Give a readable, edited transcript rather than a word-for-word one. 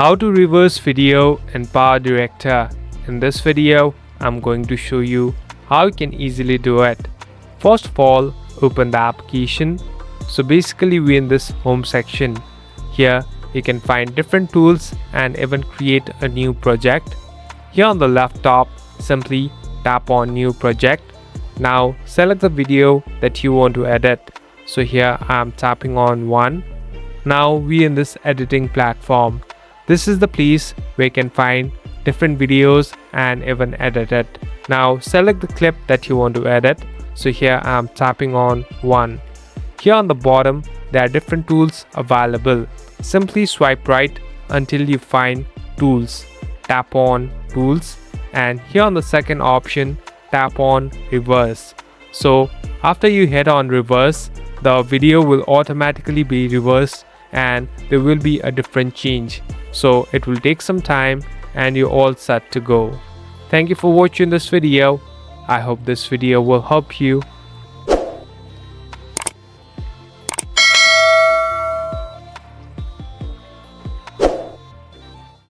How to reverse video in Power Director. In this video, I'm going to show you how you can easily do it. First of all, open the application. So basically we're in this home section. Here you can find different tools and even create a new project. Here on the left top, simply tap on new project. Now select the video that you want to edit. So here I'm tapping on one. Now we're in this editing platform. This is the place where you can find different videos and even edit it. Now select the clip that you want to edit. So here I'm tapping on one. Here on the bottom there are different tools available. Simply swipe right until you find tools. Tap on tools and here on the second option tap on reverse. So after you hit on reverse, the video will automatically be reversed and there will be a different change. So it will take some time and you're all set to go. Thank you for watching this video. I hope this video will help you.